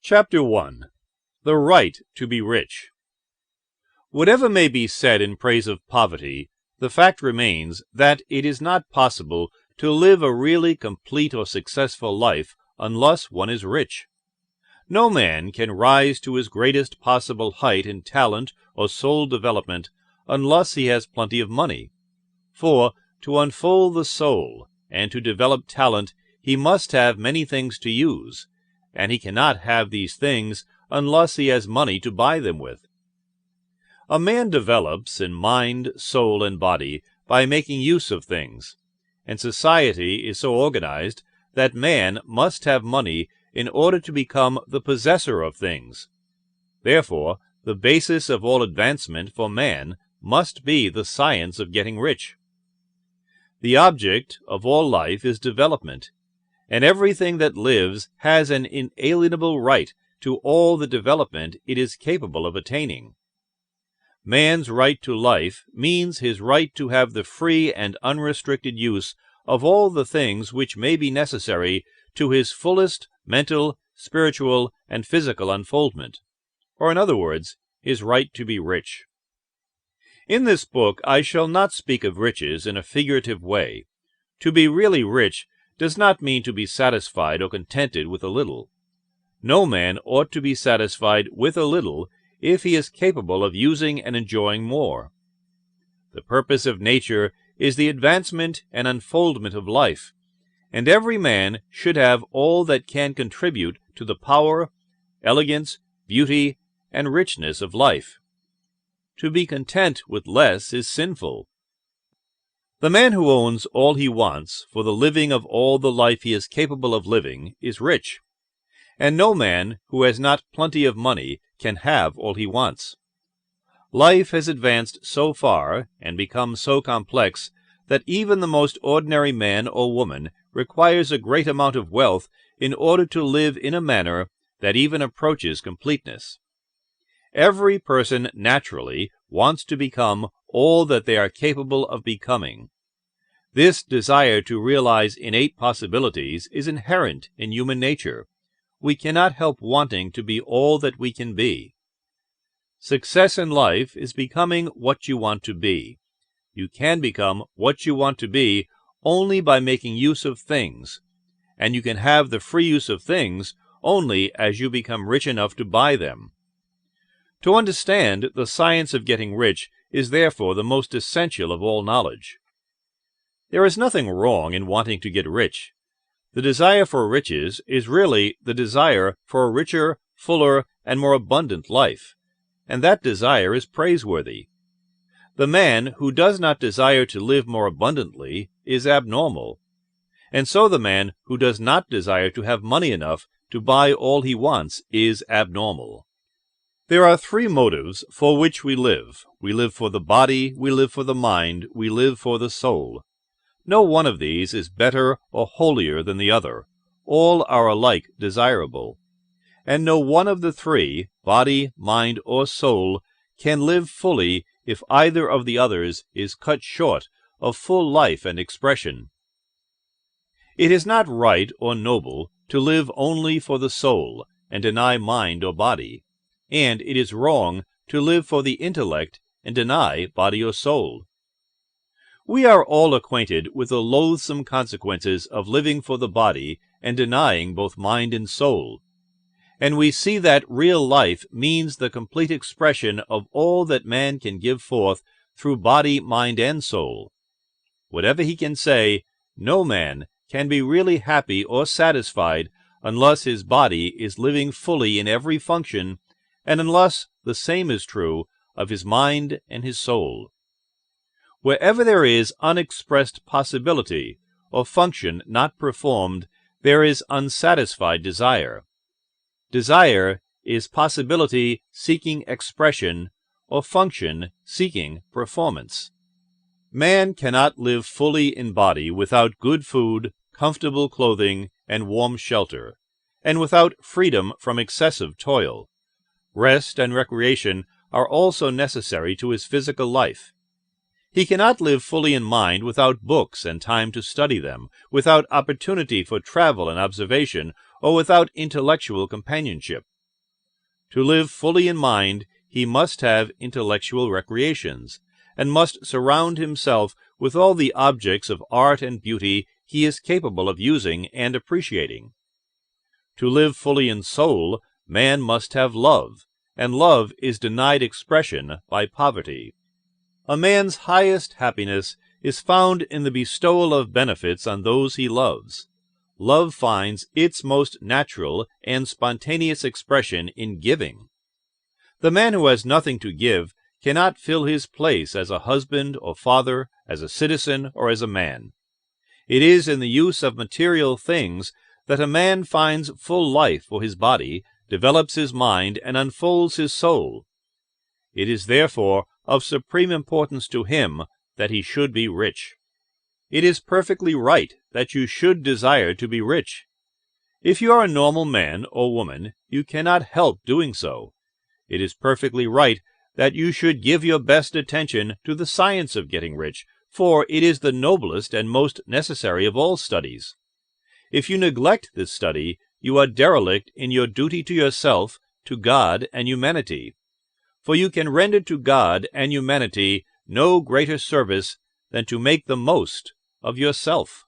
Chapter 1. The Right to be Rich. Whatever may be said in praise of poverty, the fact remains that it is not possible to live a really complete or successful life unless one is rich. No man can rise to his greatest possible height in talent or soul development unless he has plenty of money. For, to unfold the soul and to develop talent, he must have many things to use, and he cannot have these things unless he has money to buy them with. A man develops in mind, soul, and body by making use of things, and society is so organized that man must have money in order to become the possessor of things. Therefore, the basis of all advancement for man must be the science of getting rich. The object of all life is development, and everything that lives has an inalienable right to all the development it is capable of attaining. Man's right to life means his right to have the free and unrestricted use of all the things which may be necessary to his fullest mental, spiritual, and physical unfoldment, or in other words, his right to be rich. In this book I shall not speak of riches in a figurative way. To be really rich does not mean to be satisfied or contented with a little. No man ought to be satisfied with a little if he is capable of using and enjoying more. The purpose of nature is the advancement and unfoldment of life, and every man should have all that can contribute to the power, elegance, beauty, and richness of life. To be content with less is sinful. The man who owns all he wants for the living of all the life he is capable of living is rich, and no man who has not plenty of money can have all he wants. Life has advanced so far and become so complex that even the most ordinary man or woman requires a great amount of wealth in order to live in a manner that even approaches completeness. Every person naturally wants to become all that they are capable of becoming. This desire to realize innate possibilities is inherent in human nature. We cannot help wanting to be all that we can be. Success in life is becoming what you want to be. You can become what you want to be only by making use of things, and you can have the free use of things only as you become rich enough to buy them. To understand the science of getting rich is therefore the most essential of all knowledge. There is nothing wrong in wanting to get rich. The desire for riches is really the desire for a richer, fuller, and more abundant life, and that desire is praiseworthy. The man who does not desire to live more abundantly is abnormal, and so the man who does not desire to have money enough to buy all he wants is abnormal. There are three motives for which we live. We live for the body, we live for the mind, we live for the soul. No one of these is better or holier than the other. All are alike desirable. And no one of the three, body, mind, or soul, can live fully if either of the others is cut short of full life and expression. It is not right or noble to live only for the soul and deny mind or body, and it is wrong to live for the intellect and deny body or soul. We are all acquainted with the loathsome consequences of living for the body and denying both mind and soul, and we see that real life means the complete expression of all that man can give forth through body, mind, and soul. Whatever he can say, no man can be really happy or satisfied unless his body is living fully in every function, and unless the same is true of his mind and his soul. Wherever there is unexpressed possibility or function not performed, there is unsatisfied desire. Desire is possibility seeking expression, or function seeking performance. Man cannot live fully in body without good food, comfortable clothing, and warm shelter, and without freedom from excessive toil. Rest and recreation are also necessary to his physical life. He cannot live fully in mind without books and time to study them, without opportunity for travel and observation, or without intellectual companionship. To live fully in mind, he must have intellectual recreations, and must surround himself with all the objects of art and beauty he is capable of using and appreciating. To live fully in soul, man must have love, and love is denied expression by poverty. A man's highest happiness is found in the bestowal of benefits on those he loves. Love finds its most natural and spontaneous expression in giving. The man who has nothing to give cannot fill his place as a husband or father, as a citizen, or as a man. It is in the use of material things that a man finds full life for his body, develops his mind, and unfolds his soul. It is therefore of supreme importance to him that he should be rich. It is perfectly right that you should desire to be rich. If you are a normal man or woman, you cannot help doing so. It is perfectly right that you should give your best attention to the science of getting rich, for it is the noblest and most necessary of all studies. If you neglect this study, you are derelict in your duty to yourself, to God, and humanity. For you can render to God and humanity no greater service than to make the most of yourself.